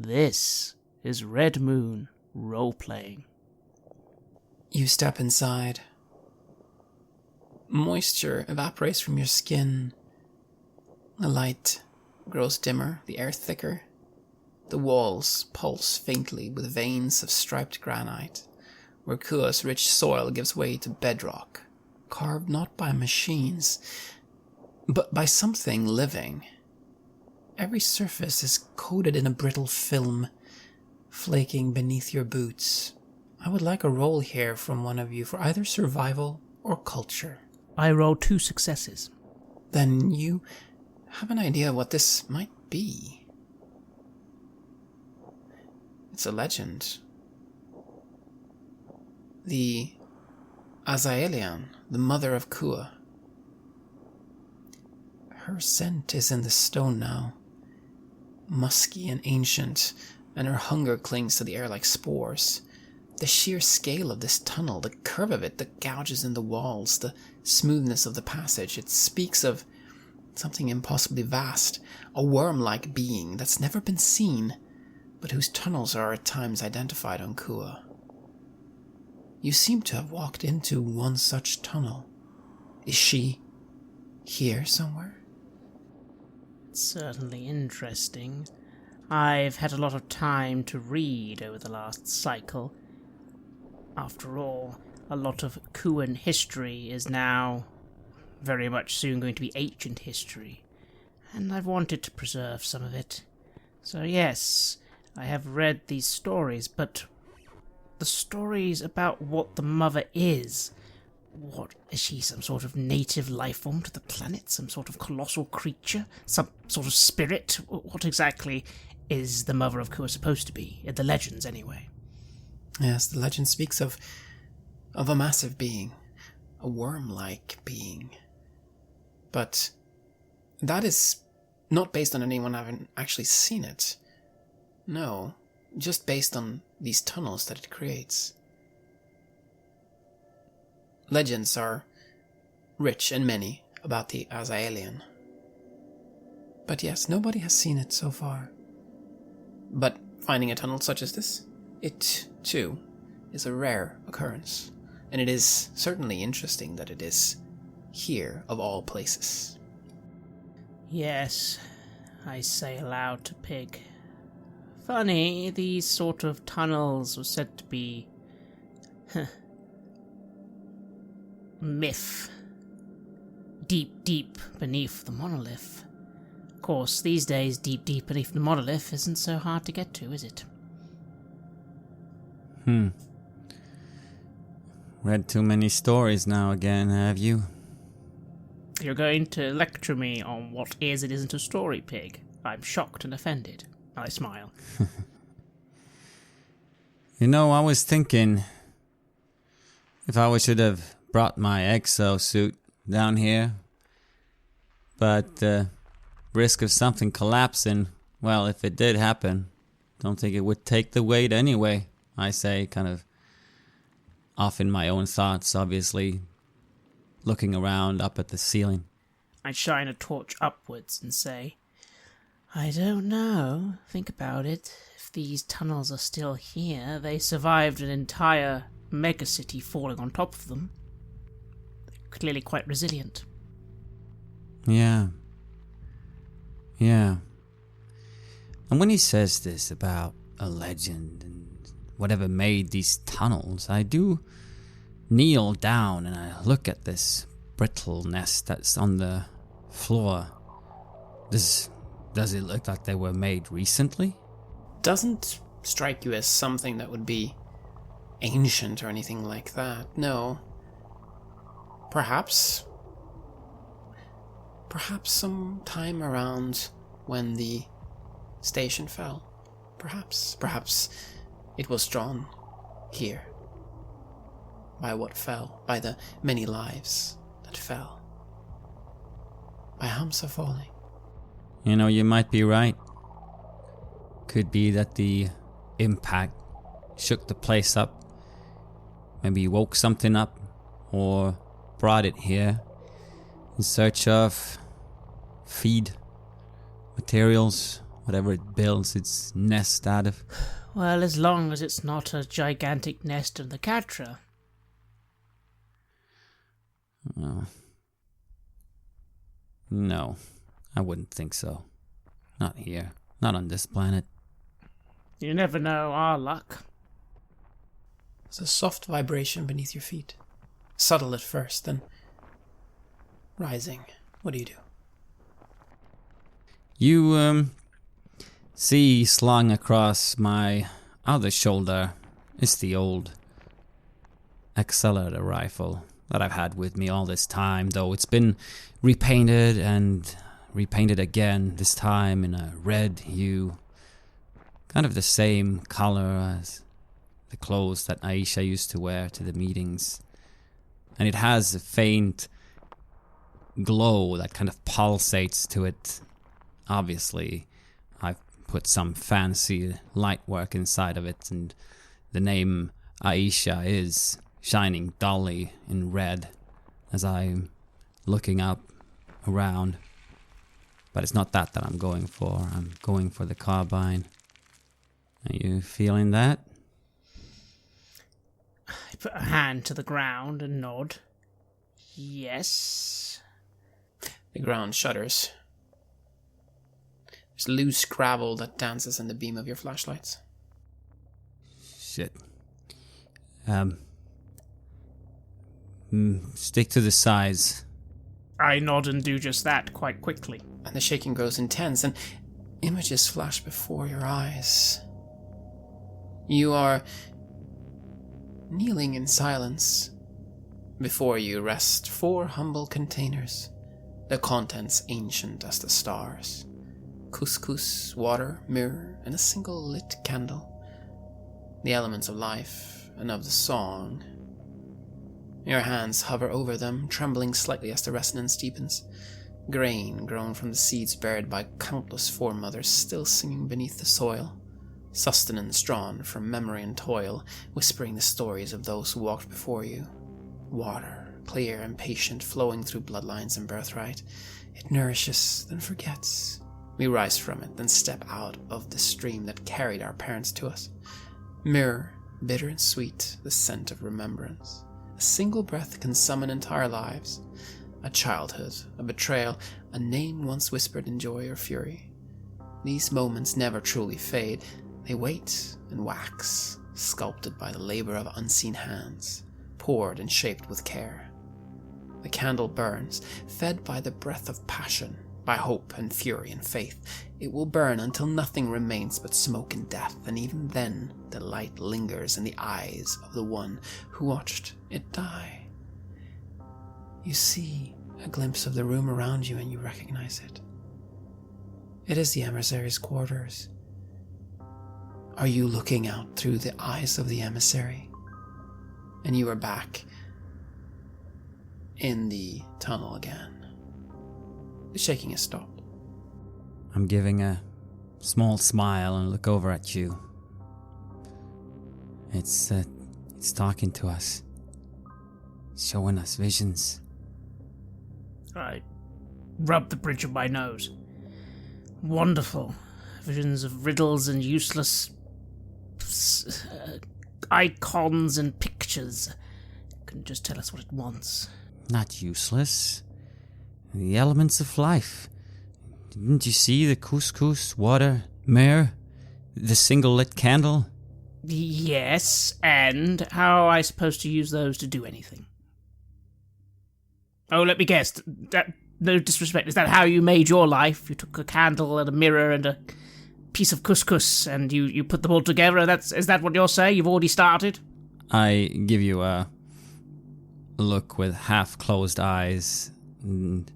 This is Red Moon role-playing. You step inside. Moisture evaporates from your skin. The light grows dimmer, the air thicker. The walls pulse faintly with veins of striped granite, where Kua's rich soil gives way to bedrock, carved not by machines, but by something living. Every surface is coated in a brittle film, flaking beneath your boots. I would like a roll here from one of you for either survival or culture. I roll 2 successes. Then you have an idea what this might be. It's a legend. The Azaelian, the mother of Kua. Her scent is in the stone now, musky and ancient, and her hunger clings to the air like spores. The sheer scale of this tunnel, the curve of it, the gouges in the walls, the smoothness of the passage, it speaks of something impossibly vast, a worm-like being that's never been seen, but whose tunnels are at times identified on Kua. You seem to have walked into one such tunnel. Is she here somewhere? It's certainly interesting. I've had a lot of time to read over the last cycle. After all, a lot of Kuan history is now very much soon going to be ancient history, and I've wanted to preserve some of it. So yes, I have read these stories, but the stories about what the mother is. What, is she some sort of native life form to the planet? Some sort of colossal creature? Some sort of spirit? What exactly is the mother of Kua supposed to be? In the legends, anyway. Yes, the legend speaks of a massive being. A worm-like being. But that is not based on anyone having actually seen it. No, just based on these tunnels that it creates. Legends are rich and many about the Azaelian. But yes, nobody has seen it so far. But finding a tunnel such as this, it, too, is a rare occurrence. And it is certainly interesting that it is here of all places. Yes, I say aloud to Pig. Funny, these sort of tunnels were said to be myth. Deep, deep beneath the monolith. Of course, these days, deep, deep beneath the monolith isn't so hard to get to, is it? Read too many stories now again, have you? You're going to lecture me on what is and isn't a story, Pig. I'm shocked and offended. I smile. You know, I was thinking if I should have brought my exosuit down here, but the risk of something collapsing, well, if it did happen, don't think it would take the weight anyway, I say, kind of off in my own thoughts, obviously, looking around up at the ceiling. I shine a torch upwards and say, I don't know. Think about it. If these tunnels are still here, they survived an entire megacity falling on top of them. They're clearly quite resilient. Yeah. And when he says this about a legend and whatever made these tunnels, I do kneel down and I look at this brittleness that's on the floor. Does it look like they were made recently? Doesn't strike you as something that would be ancient or anything like that. No. Perhaps some time around when the station fell. Perhaps it was drawn here by what fell, by the many lives that fell, by Hamsa falling. You know, you might be right. Could be that the impact shook the place up. Maybe woke something up, or brought it here in search of feed, materials, whatever it builds its nest out of. Well, as long as it's not a gigantic nest in the Catra. Well, no, I wouldn't think so. Not here. Not on this planet. You never know our luck. There's a soft vibration beneath your feet. Subtle at first, then rising. What do? You, see slung across my other shoulder is the old accelerator rifle that I've had with me all this time, though it's been repainted and repainted again, this time in a red hue. Kind of the same color as the clothes that Aisha used to wear to the meetings. And it has a faint glow that kind of pulsates to it. Obviously, I've put some fancy light work inside of it, and the name Aisha is shining dully in red as I'm looking up around. But it's not that I'm going for. I'm going for the carbine. Are you feeling that? I put a hand to the ground and nod. Yes. The ground shudders. There's loose gravel that dances in the beam of your flashlights. Shit. Stick to the sides. I nod and do just that quite quickly. And the shaking grows intense, and images flash before your eyes. You are kneeling in silence. Before you rest 4 humble containers, the contents ancient as the stars. Couscous, water, mirror, and a single lit candle. The elements of life and of the song. Your hands hover over them, trembling slightly as the resonance deepens. Grain grown from the seeds buried by countless foremothers still singing beneath the soil. Sustenance drawn from memory and toil, whispering the stories of those who walked before you. Water, clear and patient, flowing through bloodlines and birthright. It nourishes, then forgets. We rise from it, then step out of the stream that carried our parents to us. Mirror, bitter and sweet, the scent of remembrance. A single breath can summon entire lives. A childhood, a betrayal, a name once whispered in joy or fury. These moments never truly fade. They wait and wax, sculpted by the labor of unseen hands, poured and shaped with care. The candle burns, fed by the breath of passion, by hope and fury and faith. It will burn until nothing remains but smoke and death, and even then the light lingers in the eyes of the one who watched it die. You see a glimpse of the room around you and you recognize it. It is the emissary's quarters. Are you looking out through the eyes of the emissary? And you are back in the tunnel again. The shaking has stopped. I'm giving a small smile and look over at you. It's talking to us. Showing us visions. I rub the bridge of my nose. Wonderful. Visions of riddles and useless icons and pictures. Couldn't just tell us what it wants. Not useless. The elements of life. Didn't you see the couscous, water, myrrh, the single lit candle? Yes, and how am I supposed to use those to do anything? Oh, let me guess. That, no disrespect. Is that how you made your life? You took a candle and a mirror and a piece of couscous and you put them all together? Is that what you're saying? You've already started? I give you a look with half-closed eyes and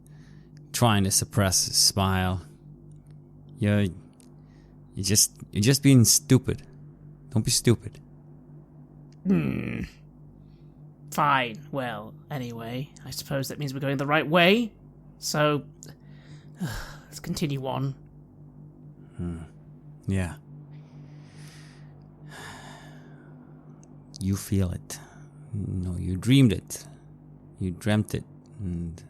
trying to suppress a smile. You're just being stupid. Don't be stupid. Fine. Well, anyway, I suppose that means we're going the right way. So, let's continue on. Yeah. You feel it. No, you dreamed it. You dreamt it. And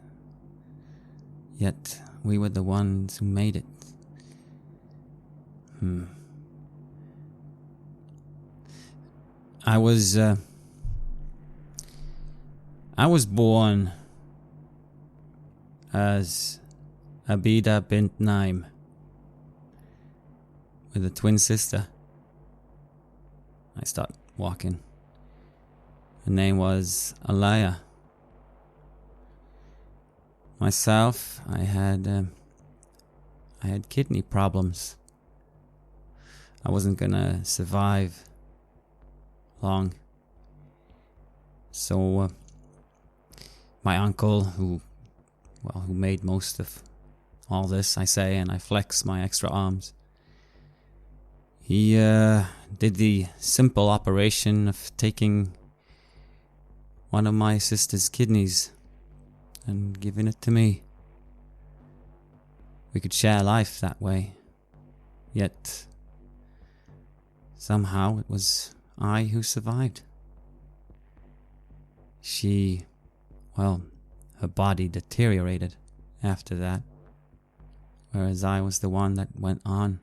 yet, we were the ones who made it. I was born as Abida bint Naim with a twin sister. I start walking. Her name was Alaya. Myself, I had kidney problems. I wasn't gonna survive long. So my uncle, who made most of all this, I say, and I flex my extra arms. He did the simple operation of taking one of my sister's kidneys and giving it to me. We could share life that way. Yet, somehow it was I who survived. Her body deteriorated after that, whereas I was the one that went on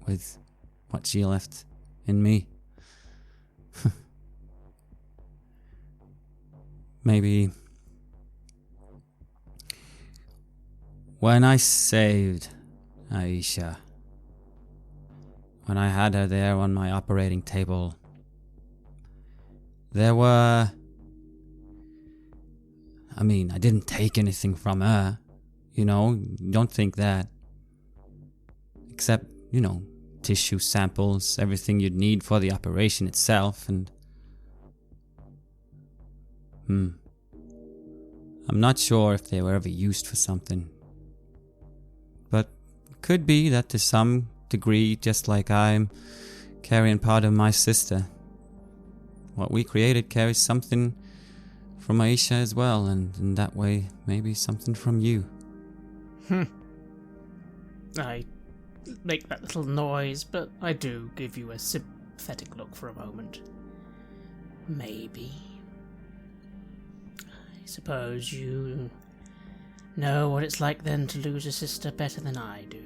with what she left in me. Maybe when I saved Aisha, when I had her there on my operating table, I didn't take anything from her, don't think that. Except, tissue samples, everything you'd need for the operation itself, and I'm not sure if they were ever used for something. But it could be that to some degree, just like I'm carrying part of my sister, what we created carries something from Aisha as well, and in that way, maybe something from you. I make that little noise, but I do give you a sympathetic look for a moment. Maybe. I suppose you know what it's like then to lose a sister better than I do.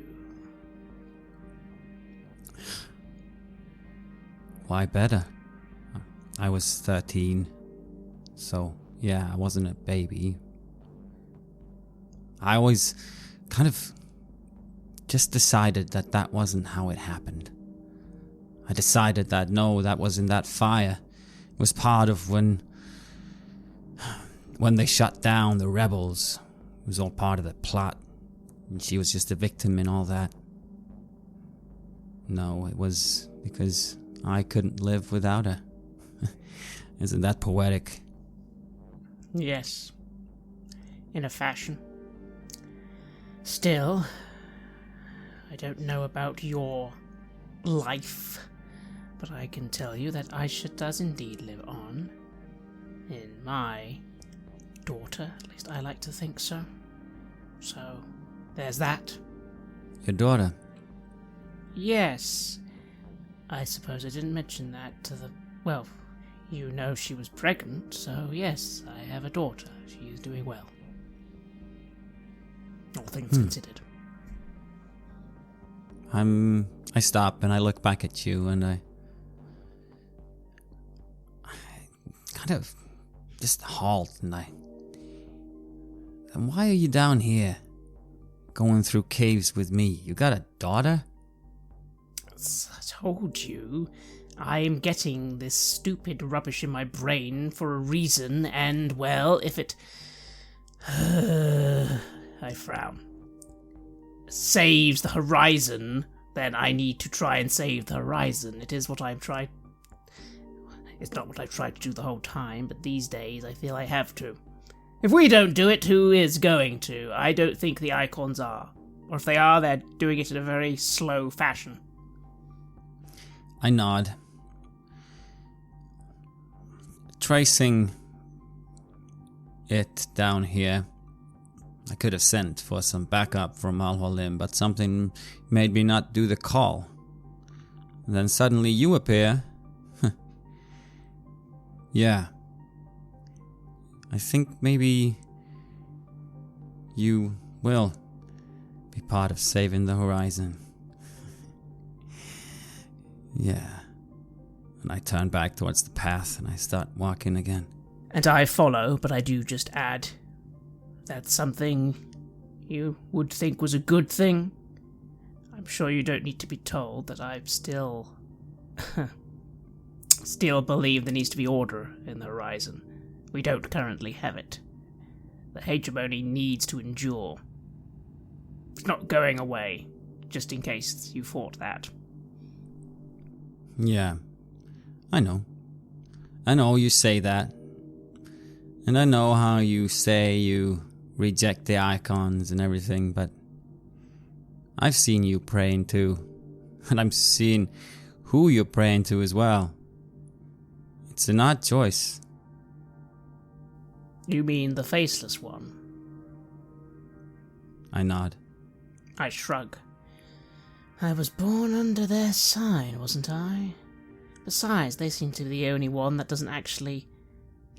Why better? I was 13, so yeah, I wasn't a baby. I always kind of just decided that wasn't how it happened. I decided that no, that wasn't that fire. It was part of when they shut down the rebels. It was all part of the plot, and she was just a victim in all that. No, it was because I couldn't live without her. Isn't that poetic? Yes, in a fashion. Still, I don't know about your life, but I can tell you that Aisha does indeed live on. In my daughter, at least I like to think so. So, there's that. Your daughter? Yes. I suppose I didn't mention that to the... Well, you know she was pregnant, so yes, I have a daughter. She is doing well. All things considered. I stop and I look back at you and I kind of just halt and why are you down here going through caves with me? You got a daughter? As I told you, I am getting this stupid rubbish in my brain for a reason, and, well, if it... I frown. Saves the horizon, then I need to try and save the horizon. It is what I'm trying... It's not what I've tried to do the whole time, but these days I feel I have to. If we don't do it, who is going to? I don't think the icons are. Or if they are, they're doing it in a very slow fashion. I nod. Tracing it down here, I could have sent for some backup from Al-Holim, but something made me not do the call. And then suddenly you appear. Yeah. I think maybe you will be part of saving the horizon. Yeah. And I turn back towards the path and I start walking again. And I follow, but I do just add, that's something you would think was a good thing. I'm sure you don't need to be told that I still believe there needs to be order in the horizon. We don't currently have it. The hegemony needs to endure. It's not going away, just in case you thought that. Yeah. I know. I know you say that. And I know how you say you reject the icons and everything, but I've seen you praying too. And I'm seeing who you're praying to as well. It's an odd choice. You mean the faceless one? I nod. I shrug. I was born under their sign, wasn't I? Besides, they seem to be the only one that doesn't actually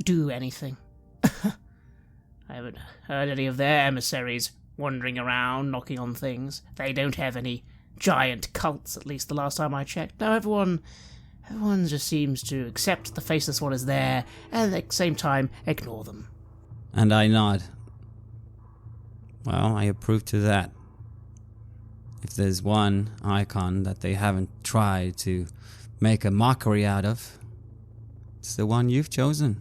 do anything. I haven't heard any of their emissaries wandering around, knocking on things. They don't have any giant cults, at least the last time I checked. No, everyone just seems to accept the faceless one is there, and at the same time, ignore them. And I nod. Well, I approve to that. If there's one icon that they haven't tried to make a mockery out of, it's the one you've chosen.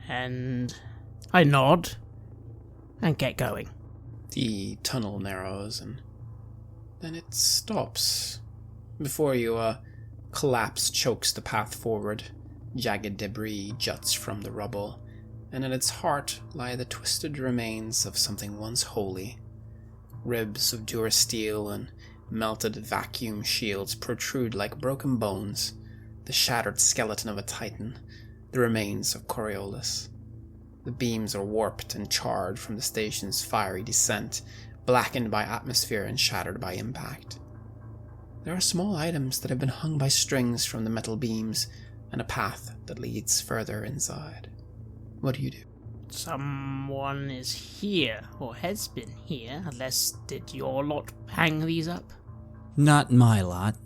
And I nod and get going. The tunnel narrows and then it stops. Before you, collapse chokes the path forward. Jagged debris juts from the rubble, and in its heart lie the twisted remains of something once holy. Ribs of durasteel and melted vacuum shields protrude like broken bones, the shattered skeleton of a titan, the remains of Coriolis. The beams are warped and charred from the station's fiery descent, blackened by atmosphere and shattered by impact. There are small items that have been hung by strings from the metal beams, and a path that leads further inside. What do you do? Someone is here, or has been here, unless did your lot hang these up? Not my lot.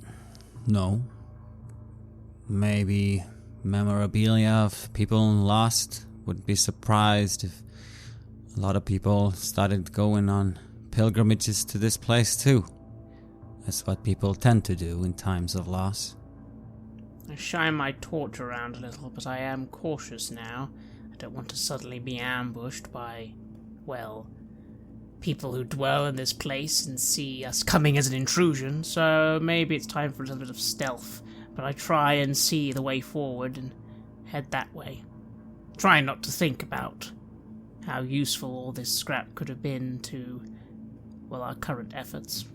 No. Maybe memorabilia of people lost. Wouldn't be surprised if a lot of people started going on pilgrimages to this place too. That's what people tend to do in times of loss. I shine my torch around a little, but I am cautious now. I don't want to suddenly be ambushed by, well, people who dwell in this place and see us coming as an intrusion, so maybe it's time for a little bit of stealth. But I try and see the way forward and head that way. Try not to think about how useful all this scrap could have been to, well, our current efforts.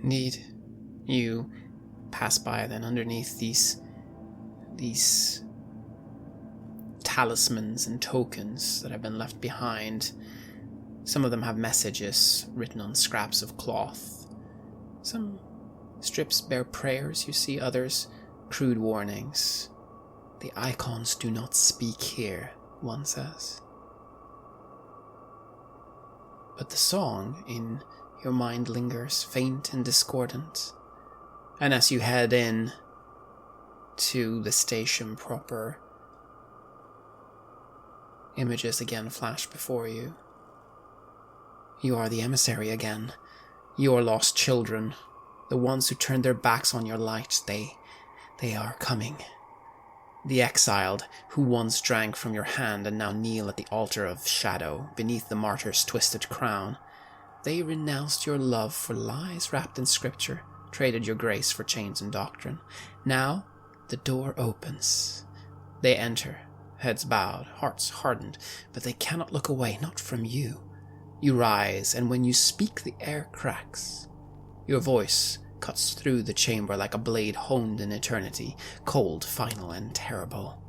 Indeed. You pass by then underneath these talismans and tokens that have been left behind. Some of them have messages written on scraps of cloth. Some strips bear prayers, you see, others crude warnings. The icons do not speak here, one says. But the song in your mind lingers, faint and discordant. And as you head in to the station proper, images again flash before you. You are the emissary again. Your lost children, the ones who turned their backs on your light, they are coming. The exiled, who once drank from your hand and now kneel at the altar of shadow beneath the martyr's twisted crown. They renounced your love for lies wrapped in scripture, traded your grace for chains and doctrine. Now, the door opens. They enter, heads bowed, hearts hardened, but they cannot look away, not from you. You rise, and when you speak, the air cracks. Your voice cuts through the chamber like a blade honed in eternity, cold, final, and terrible.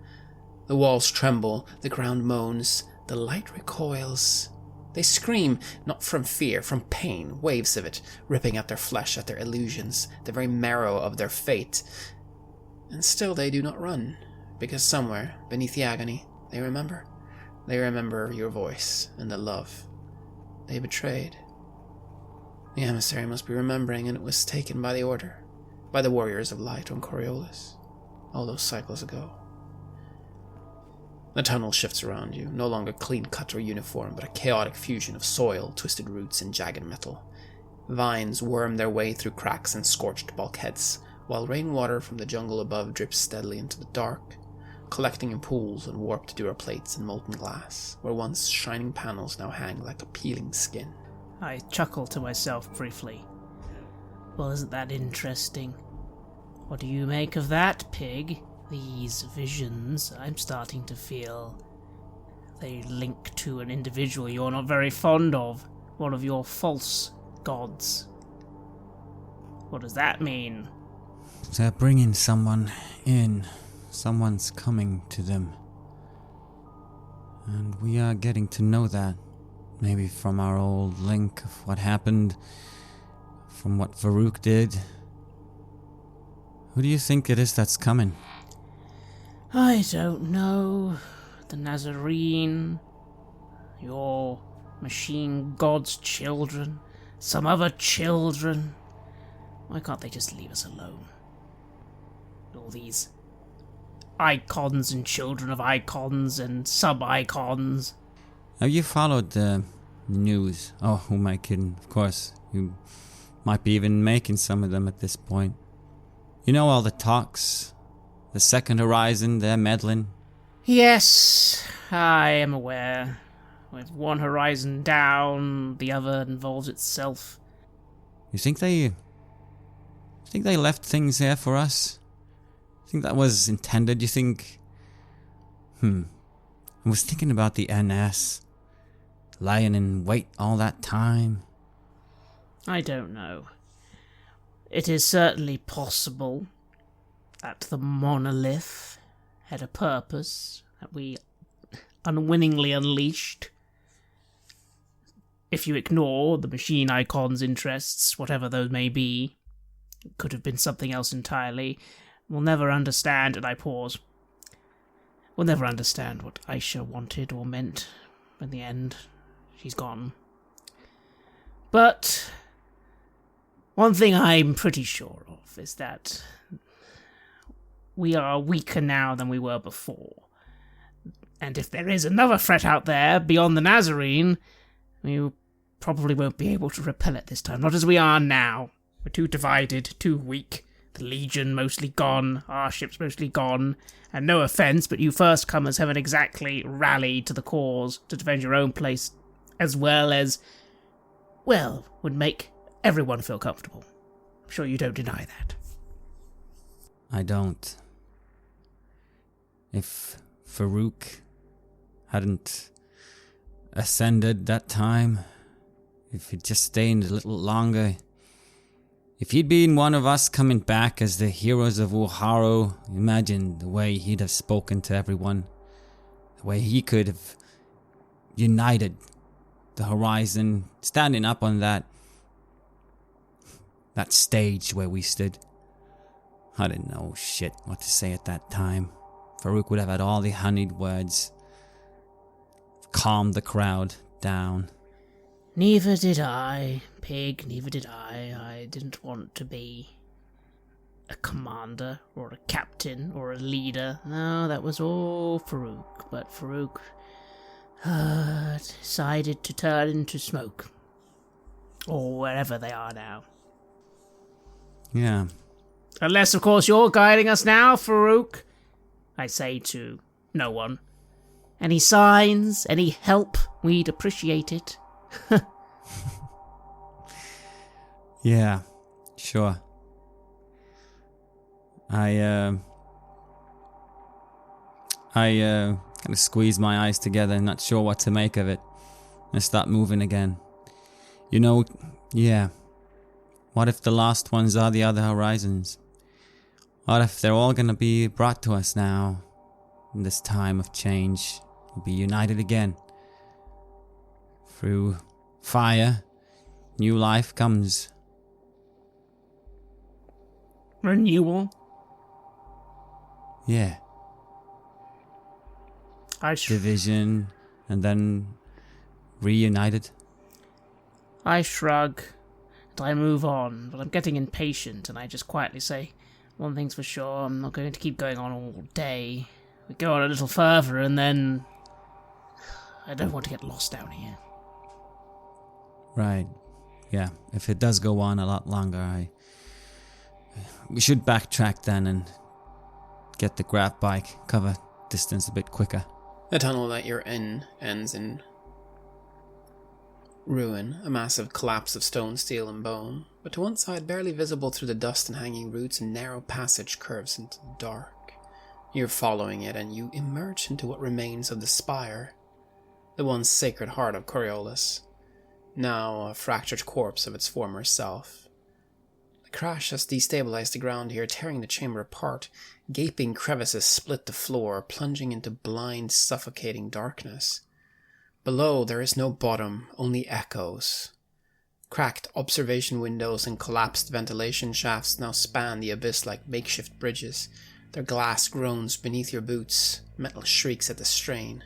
The walls tremble, the ground moans, the light recoils. They scream, not from fear, from pain, waves of it, ripping at their flesh, at their illusions, the very marrow of their fate. And still they do not run, because somewhere, beneath the agony, they remember. They remember your voice and the love they betrayed. The emissary must be remembering, and it was taken by the Order, by the Warriors of Light on Coriolis, all those cycles ago. The tunnel shifts around you, no longer clean-cut or uniform, but a chaotic fusion of soil, twisted roots, and jagged metal. Vines worm their way through cracks and scorched bulkheads, while rainwater from the jungle above drips steadily into the dark, collecting in pools on warped duraplates and molten glass, where once shining panels now hang like a peeling skin. I chuckle to myself briefly. Well, isn't that interesting? What do you make of that, Pig? These visions, I'm starting to feel they link to an individual you're not very fond of, one of your false gods. What does that mean? They're bringing someone in. Someone's coming to them. And we are getting to know that. Maybe from our old link of what happened, from what Farouk did. Who do you think it is that's coming? I don't know. The Nazarene, your machine god's children, some other children. Why can't they just leave us alone? All these icons and children of icons and sub-icons. Have you followed the news? Oh, who am I kidding? Of course, you might be even making some of them at this point. You know all the talks, the second horizon, they're meddling. Yes, I am aware. With one horizon down, the other involves itself. You think they left things there for us? You think that was intended? You think... I was thinking about the NS. Lying in wait all that time. I don't know. It is certainly possible that the monolith had a purpose that we unwittingly unleashed. If you ignore the machine icon's interests, whatever those may be, it could have been something else entirely. We'll never understand, and I pause. We'll never understand what Aisha wanted or meant. In the end, she's gone. But one thing I'm pretty sure of is that we are weaker now than we were before. And if there is another threat out there beyond the Nazarene, we probably won't be able to repel it this time. Not as we are now. We're too divided, too weak. The Legion mostly gone, our ship's mostly gone, and no offence, but you first-comers haven't exactly rallied to the cause to defend your own place, as well as, well, would make everyone feel comfortable. I'm sure you don't deny that. I don't. If Farouk hadn't ascended that time, if he'd just stayed a little longer, if he'd been one of us coming back as the heroes of Uharu, imagine the way he'd have spoken to everyone. The way he could have united the horizon, standing up on that stage where we stood. I didn't know shit what to say at that time. Farouk would have had all the honeyed words, calmed the crowd down. Neither did I, Pig, neither did I. I didn't want to be a commander, or a captain, or a leader. No, that was all Farouk. But Farouk decided to turn into smoke. Or wherever they are now. Yeah. Unless, of course, you're guiding us now, Farouk. I say to no one. Any signs, any help, we'd appreciate it. Yeah, sure. I kind of squeeze my eyes together, not sure what to make of it. I start moving again. You know, yeah. What if the lost ones are the other horizons? What if they're all gonna be brought to us now? In this time of change, we'll be united again. Through fire, new life comes. Renewal? Yeah. Division, and then reunited. I shrug. I move on, but I'm getting impatient, and I just quietly say, one thing's for sure, I'm not going to keep going on all day. We go on a little further, and then I don't want to get lost down here. Right. Yeah, if it does go on a lot longer, we should backtrack then and get the grab bike, cover distance a bit quicker. The tunnel that you're in ends in ruin, a massive collapse of stone, steel, and bone, but to one side, barely visible through the dust and hanging roots, a narrow passage curves into the dark. You're following it, and you emerge into what remains of the spire, the once sacred heart of Coriolis, now a fractured corpse of its former self. The crash has destabilized the ground here, tearing the chamber apart. Gaping crevices split the floor, plunging into blind, suffocating darkness. Below, there is no bottom, only echoes. Cracked observation windows and collapsed ventilation shafts now span the abyss like makeshift bridges. Their glass groans beneath your boots, metal shrieks at the strain.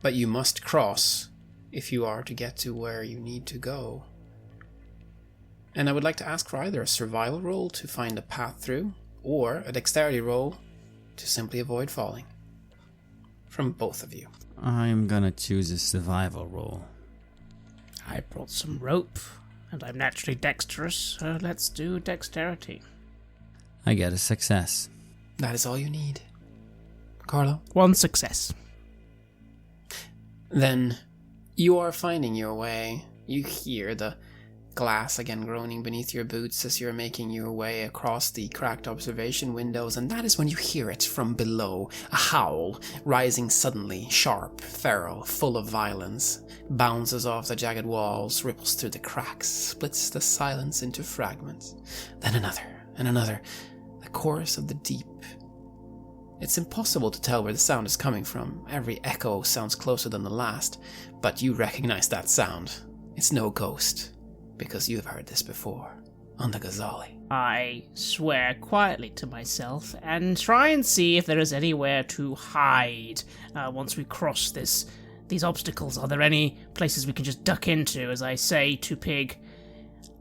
But you must cross if you are to get to where you need to go. And I would like to ask for either a survival roll to find a path through, or a dexterity roll to simply avoid falling. From both of you. I'm gonna choose a survival roll. I brought some rope, and I'm naturally dexterous, so let's do dexterity. I get a success. That is all you need. Carlo? 1 success. Then you are finding your way. You hear the glass again groaning beneath your boots as you're making your way across the cracked observation windows, and that is when you hear it from below. A howl, rising suddenly, sharp, feral, full of violence, bounces off the jagged walls, ripples through the cracks, splits the silence into fragments. Then another, and another, the chorus of the deep. It's impossible to tell where the sound is coming from. Every echo sounds closer than the last, but you recognize that sound. It's no ghost, because you've heard this before, on the Ghazali. I swear quietly to myself and try and see if there is anywhere to hide once we cross these obstacles. Are there any places we can just duck into? As I say to Pig,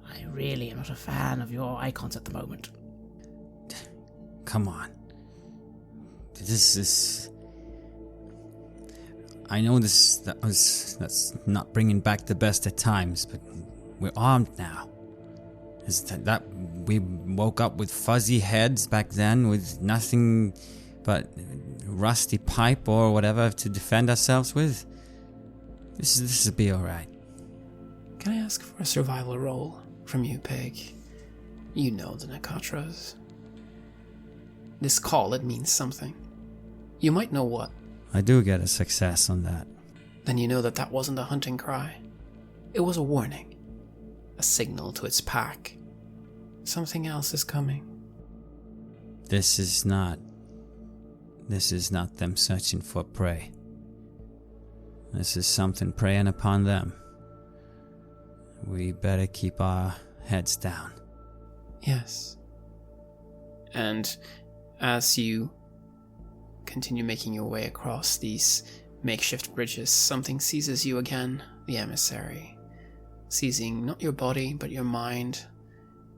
I really am not a fan of your icons at the moment. Come on. This is... I know that's not bringing back the best of times, but we're armed now. Is that we woke up with fuzzy heads back then with nothing but rusty pipe or whatever to defend ourselves with? This will be alright. Can I ask for a survival roll from you, Pig? You know the Nakatras. This call, it means something. You might know what. I do get a success on that. Then you know that wasn't a hunting cry. It was a warning. A signal to its pack. Something else is coming. This is not them searching for prey. This is something preying upon them. We better keep our heads down. Yes. And as you continue making your way across these makeshift bridges, something seizes you again, the emissary. Seizing not your body, but your mind,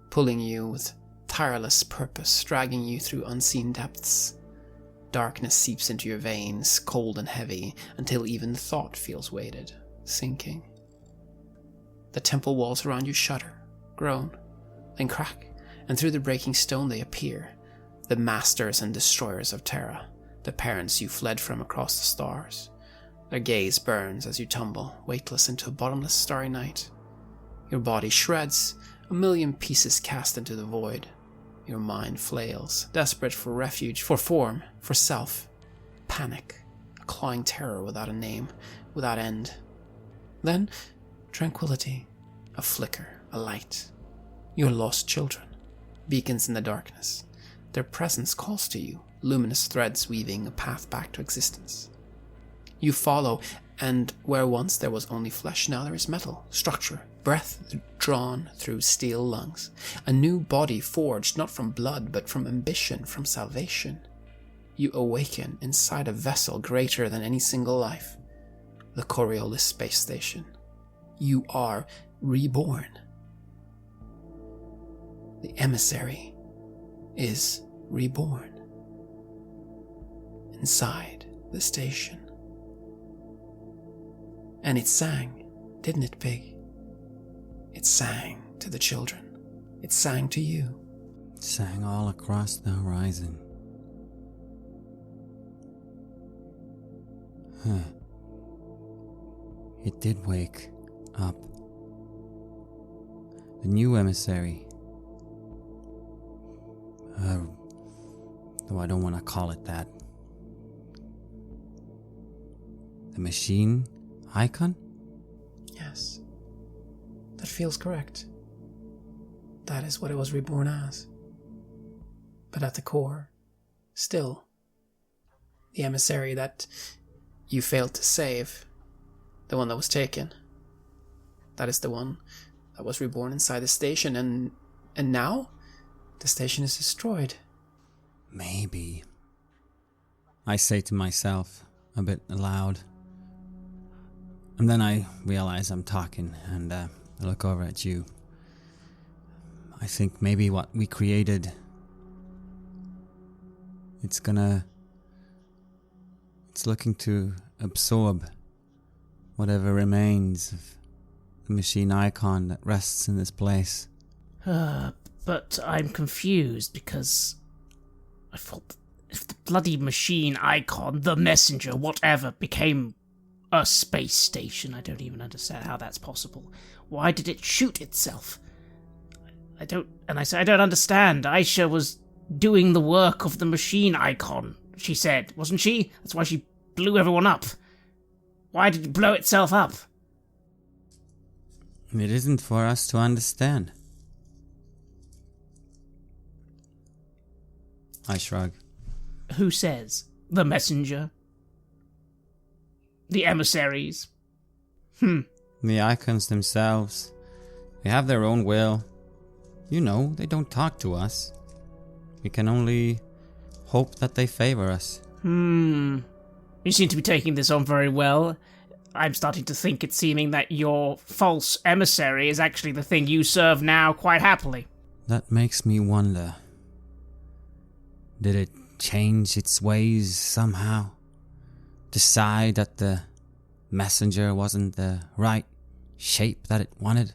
pulling you with tireless purpose, dragging you through unseen depths. Darkness seeps into your veins, cold and heavy, until even thought feels weighted, sinking. The temple walls around you shudder, groan, then crack, and through the breaking stone they appear, the masters and destroyers of Terra, the parents you fled from across the stars. Their gaze burns as you tumble, weightless into a bottomless starry night. Your body shreds, a million pieces cast into the void. Your mind flails, desperate for refuge, for form, for self. Panic, a clawing terror without a name, without end. Then, tranquility, a flicker, a light. Your lost children, beacons in the darkness. Their presence calls to you, luminous threads weaving a path back to existence. You follow, and where once there was only flesh, now there is metal, structure, breath drawn through steel lungs. A new body forged not from blood, but from ambition, from salvation. You awaken inside a vessel greater than any single life, the Coriolis space station. You are reborn. The emissary is reborn inside the station. And it sang, didn't it, Pig? It sang to the children. It sang to you. It sang all across the horizon. It did wake up. The new emissary. Though I don't want to call it that. The machine icon? Yes. That feels correct. That is what it was reborn as. But at the core, still, the emissary that you failed to save, the one that was taken, that is the one that was reborn inside the station, and now the station is destroyed. Maybe. I say to myself, a bit aloud. And then I realize I'm talking, and I look over at you. I think maybe what we created, it's looking to absorb whatever remains of the machine icon that rests in this place. But I'm confused because I thought if the bloody machine icon, the messenger, whatever, became a space station, I don't even understand how that's possible. Why did it shoot itself? I don't understand. Aisha was doing the work of the machine icon, she said, wasn't she? That's why she blew everyone up. Why did it blow itself up? It isn't for us to understand. I shrug. Who says? The messenger? The emissaries? The icons themselves, they have their own will. You know, they don't talk to us. We can only hope that they favor us. You seem to be taking this on very well. I'm starting to think it's seeming that your false emissary is actually the thing you serve now quite happily. That makes me wonder. Did it change its ways somehow? Decide that the messenger wasn't the right shape that it wanted?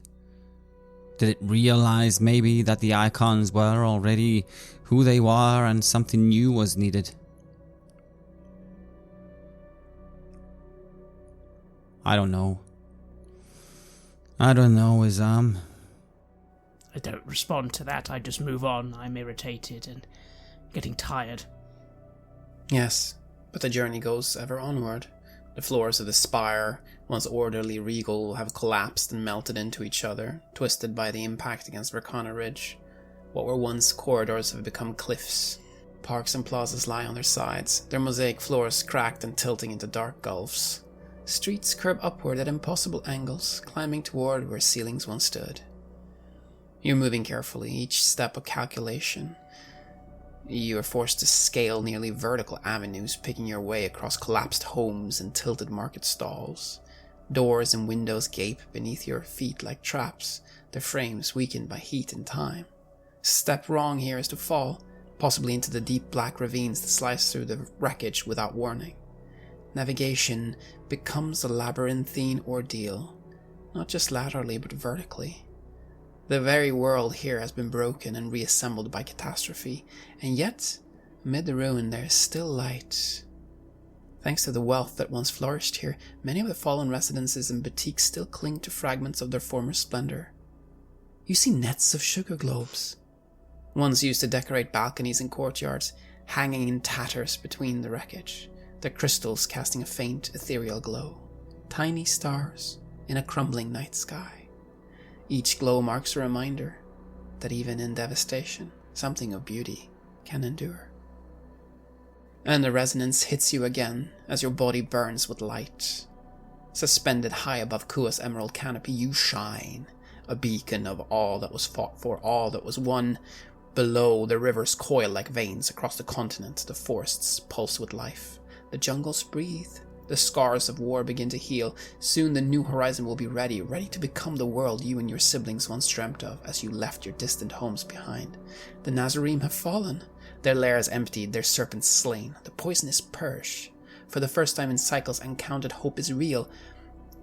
Did it realize maybe that the icons were already who they were and something new was needed? I don't know. Izam. I don't respond to that, I just move on. I'm irritated and getting tired. Yes, but the journey goes ever onward. The floors of the spire, once orderly regal, have collapsed and melted into each other, twisted by the impact against Verkana Ridge. What were once corridors have become cliffs. Parks and plazas lie on their sides, their mosaic floors cracked and tilting into dark gulfs. Streets curve upward at impossible angles, climbing toward where ceilings once stood. You're moving carefully, each step a calculation. You are forced to scale nearly vertical avenues, picking your way across collapsed homes and tilted market stalls. Doors and windows gape beneath your feet like traps, their frames weakened by heat and time. A step wrong here is to fall, possibly into the deep black ravines that slice through the wreckage without warning. Navigation becomes a labyrinthine ordeal, not just laterally but vertically. The very world here has been broken and reassembled by catastrophe, and yet, amid the ruin there is still light. Thanks to the wealth that once flourished here, many of the fallen residences and boutiques still cling to fragments of their former splendor. You see nets of sugar globes, ones used to decorate balconies and courtyards, hanging in tatters between the wreckage, their crystals casting a faint, ethereal glow. Tiny stars in a crumbling night sky. Each glow marks a reminder that even in devastation, something of beauty can endure. And the resonance hits you again as your body burns with light. Suspended high above Kua's emerald canopy, you shine, a beacon of all that was fought for, all that was won. Below, the rivers coil like veins across the continent, the forests pulse with life. The jungles breathe, The scars of war begin to heal. Soon the new horizon will be ready to become the world you and your siblings once dreamt of as you left your distant homes behind. The Nazarene have fallen. Their lairs emptied, their serpents slain. The poison is purged. For the first time in cycles, uncounted hope is real.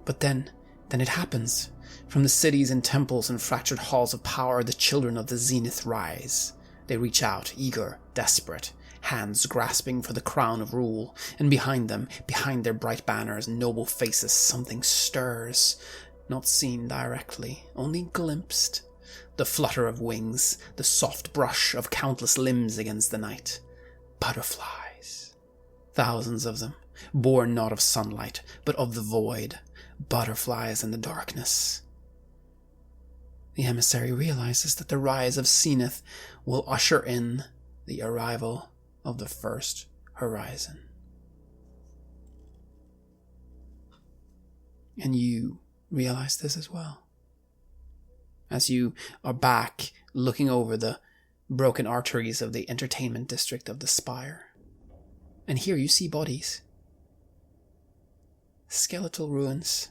But then it happens. From the cities and temples and fractured halls of power, the children of the zenith rise. They reach out, eager, desperate, hands grasping for the crown of rule, and behind them, behind their bright banners and noble faces, something stirs, not seen directly, only glimpsed. The flutter of wings, the soft brush of countless limbs against the night. Butterflies. Thousands of them, born not of sunlight, but of the void. Butterflies in the darkness. The emissary realizes that the rise of Zenith will usher in the arrival of the first horizon. And you realize this as well. As you are back looking over the broken arteries of the entertainment district of the Spire. And here you see bodies. Skeletal ruins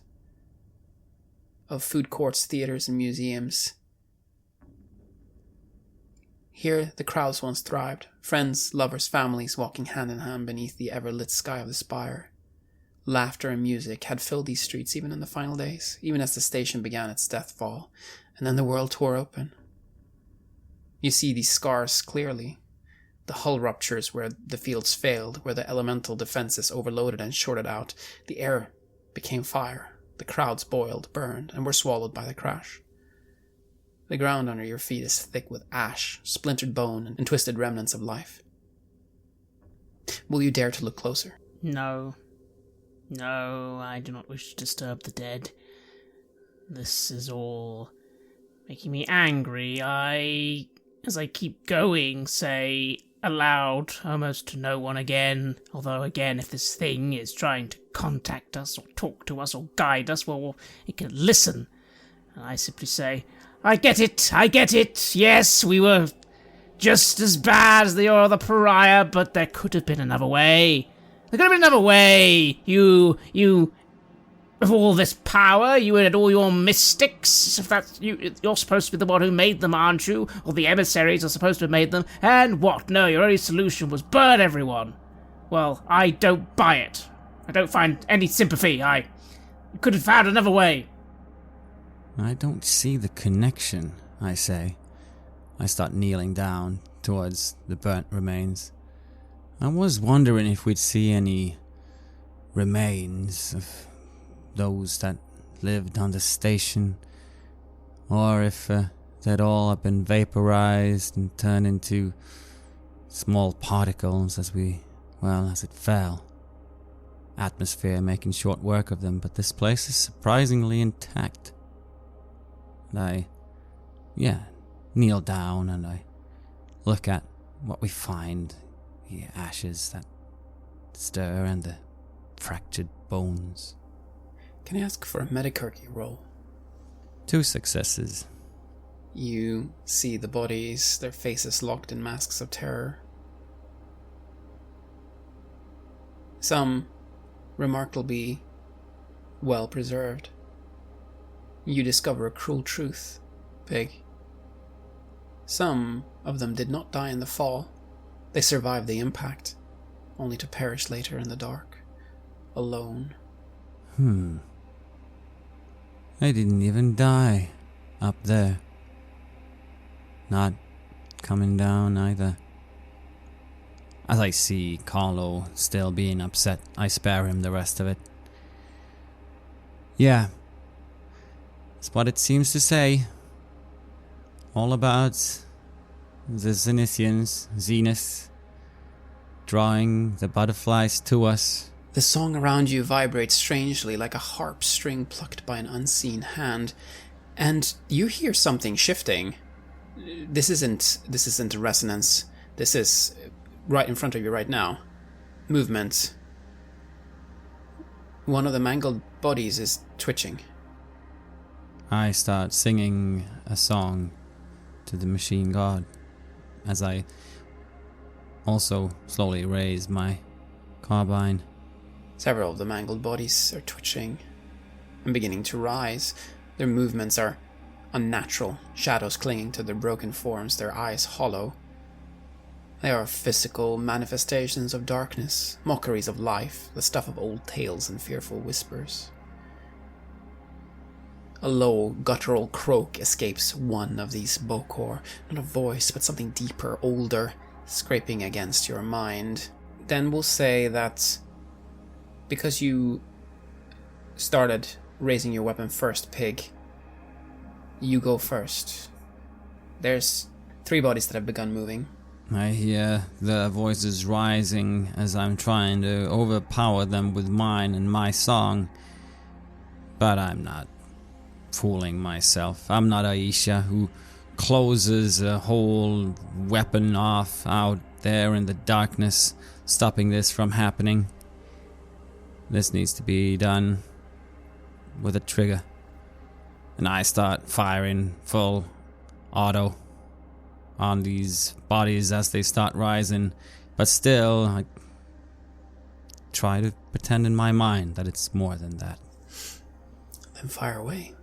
of food courts, theaters, and museums. Here the crowds once thrived, friends, lovers, families walking hand in hand beneath the ever-lit sky of the Spire. Laughter and music had filled these streets even in the final days, even as the station began its death fall, and then the world tore open. You see these scars clearly. The hull ruptures where the fields failed, where the elemental defenses overloaded and shorted out. The air became fire. The crowds boiled, burned, and were swallowed by the crash. The ground under your feet is thick with ash, splintered bone, and twisted remnants of life. Will you dare to look closer? No. No, I do not wish to disturb the dead. This is all making me angry. As I keep going, say aloud, almost to no one again. Although, again, if this thing is trying to contact us, or talk to us, or guide us, well, it can listen. And I simply say, I get it, yes, we were just as bad as the other pariah, but there could have been another way. There could have been another way. You, with all this power, you had all your mystics, if that's you're supposed to be the one who made them, aren't you? Or the emissaries are supposed to have made them, and what? No, your only solution was burn everyone. Well, I don't buy it. I don't find any sympathy. You could have found another way. I don't see the connection, I say. I start kneeling down towards the burnt remains. I was wondering if we'd see any remains of those that lived on the station, or if they'd all have been vaporized and turned into small particles as it fell. Atmosphere making short work of them, but this place is surprisingly intact. And I kneel down and I look at what we find, the ashes that stir and the fractured bones. Can I ask for a medicurgy roll? 2 successes. You see the bodies, their faces locked in masks of terror. Some remarkably well preserved. You discover a cruel truth, Pig. Some of them did not die in the fall. They survived the impact, only to perish later in the dark, alone. They didn't even die up there. Not coming down either. As I see Carlo still being upset, I spare him the rest of it. Yeah, that's what it seems to say. All about the Zenith, drawing the butterflies to us. The song around you vibrates strangely like a harp string plucked by an unseen hand, and you hear something shifting. This isn't a resonance. This is right in front of you right now. Movement. One of the mangled bodies is twitching. I start singing a song to the machine god as I also slowly raise my carbine. Several of the mangled bodies are twitching and beginning to rise. Their movements are unnatural, shadows clinging to their broken forms, their eyes hollow. They are physical manifestations of darkness, mockeries of life, the stuff of old tales and fearful whispers. A low, guttural croak escapes one of these Bokor, not a voice, but something deeper, older, scraping against your mind. Then we'll say that because you started raising your weapon first, Pig, you go first. There's 3 bodies that have begun moving. I hear the voices rising as I'm trying to overpower them with mine and my song. But I'm not fooling myself. I'm not Aisha, who closes a whole weapon off out there in the darkness, stopping this from happening. This needs to be done with a trigger. And I start firing full auto on these bodies as they start rising. But still, I try to pretend in my mind that it's more than that. Then fire away.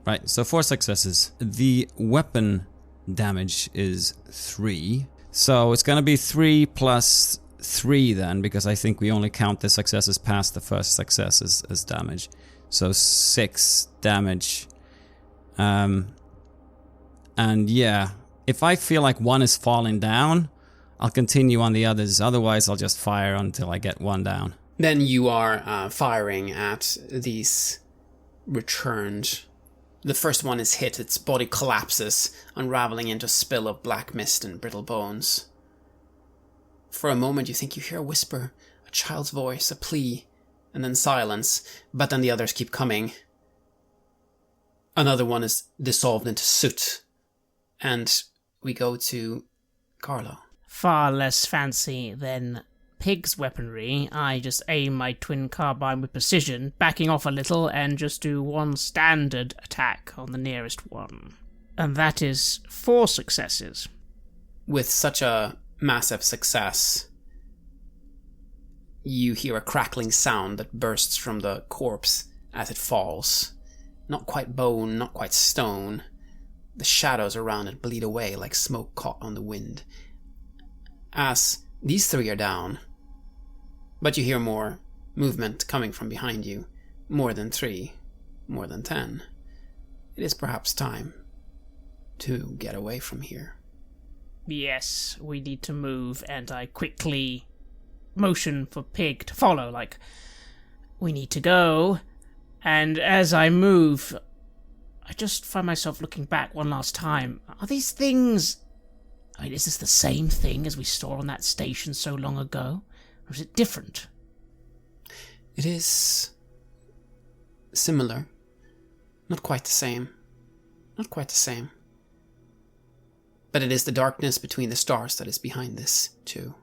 Right, so 4 successes. The weapon damage is 3. So it's going to be 3 plus 3 then, because I think we only count the successes past the first success as damage. So 6 damage. And yeah, if I feel like one is falling down, I'll continue on the others. Otherwise, I'll just fire until I get one down. Then you are firing at these returned. The first one is hit, its body collapses, unraveling into a spill of black mist and brittle bones. For a moment you think you hear a whisper, a child's voice, a plea, and then silence, but then the others keep coming. Another one is dissolved into soot, and we go to Carlo. Far less fancy than Pig's weaponry. I just aim my twin carbine with precision, backing off a little, and just do one standard attack on the nearest one. And that is 4 successes. With such a massive success, you hear a crackling sound that bursts from the corpse as it falls. Not quite bone, not quite stone. The shadows around it bleed away like smoke caught on the wind. As these 3 are down, but you hear more movement coming from behind you. More than 3, more than 10. It is perhaps time to get away from here. Yes, we need to move, and I quickly motion for Pig to follow, like, we need to go. And as I move, I just find myself looking back one last time. Are these things... I mean, is this the same thing as we saw on that station so long ago? Or is it different? It is similar. Not quite the same. Not quite the same. But it is the darkness between the stars that is behind this, too.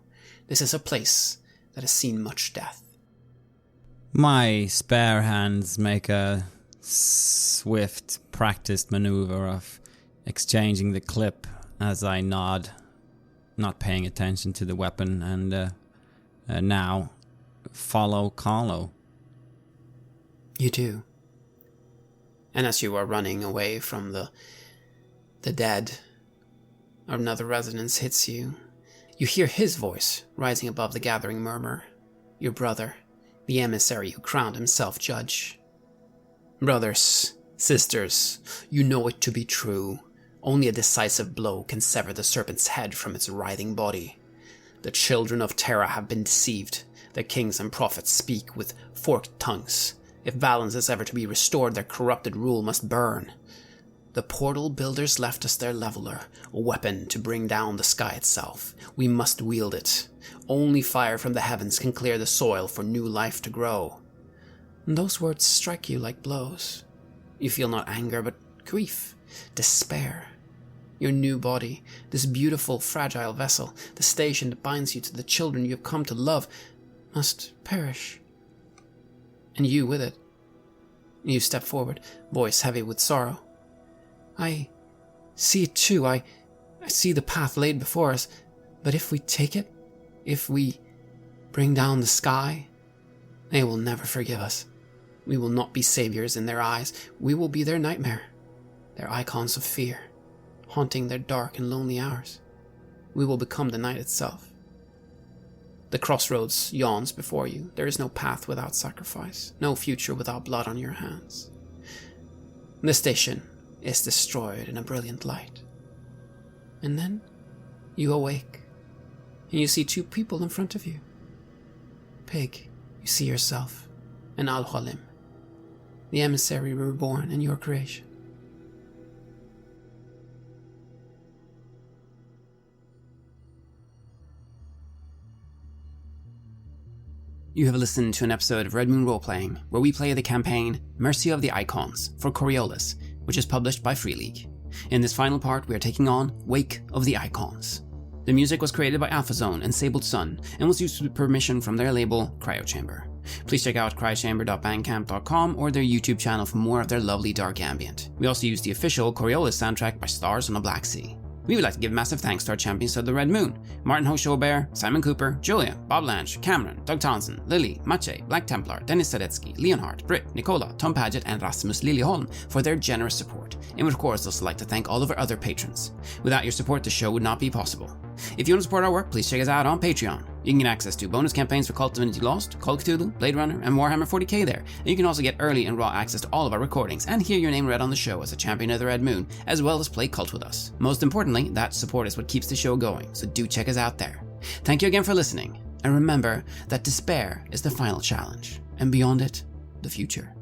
This is a place that has seen much death. My spare hands make a swift, practiced maneuver of exchanging the clip as I nod, not paying attention to the weapon, and now follow Carlo. You do. And as you are running away from the dead, another resonance hits you. You hear his voice rising above the gathering murmur. Your brother, the emissary who crowned himself judge. Brothers, sisters, you know it to be true. Only a decisive blow can sever the serpent's head from its writhing body. The children of Terra have been deceived. Their kings and prophets speak with forked tongues. If balance is ever to be restored, their corrupted rule must burn. The portal builders left us their leveler, a weapon to bring down the sky itself. We must wield it. Only fire from the heavens can clear the soil for new life to grow. And those words strike you like blows. You feel not anger, but grief, despair. Your new body, this beautiful, fragile vessel, the station that binds you to the children you have come to love, must perish. And you with it. You step forward, voice heavy with sorrow. I see it too. I see the path laid before us. But if we take it, if we bring down the sky, They will never forgive us. We will not be saviors in their eyes. We will be their nightmare, their icons of fear, haunting their dark and lonely hours. We will become the night itself. The crossroads yawns before you. There is no path without sacrifice, no future without blood on your hands. The station is destroyed in a brilliant light. And then you awake, and you see two people in front of you. Pig, you see yourself, and Al-Halim, the emissary reborn in your creation. You have listened to an episode of Red Moon Roleplaying, where we play the campaign Mercy of the Icons for Coriolis, which is published by Free League. In this final part, we are taking on Wake of the Icons. The music was created by AlphaZone and Sabled Sun, and was used with permission from their label, Cryochamber. Please check out cryochamber.bandcamp.com or their YouTube channel for more of their lovely dark ambient. We also use the official Coriolis soundtrack by Stars on the Black Sea. We would like to give massive thanks to our champions of the Red Moon: Martin Heuschober, Simon Cooper, Julia, Bob Lange, Cameron, Doug Thomson, Lily, Maciej, Black Templar, Dennis Sadecki, Leonhardt, Brit, Nikola, Tom Padget, and Rasmus Liljeholm for their generous support. And would of course also like to thank all of our other patrons. Without your support, the show would not be possible. If you want to support our work, please check us out on Patreon. You can get access to bonus campaigns for Cult of Divinity Lost, Call of Cthulhu, Blade Runner, and Warhammer 40k there. And you can also get early and raw access to all of our recordings and hear your name read on the show as a champion of the Red Moon, as well as play Cult with us. Most importantly, that support is what keeps the show going, so do check us out there. Thank you again for listening, and remember that despair is the final challenge, and beyond it, the future.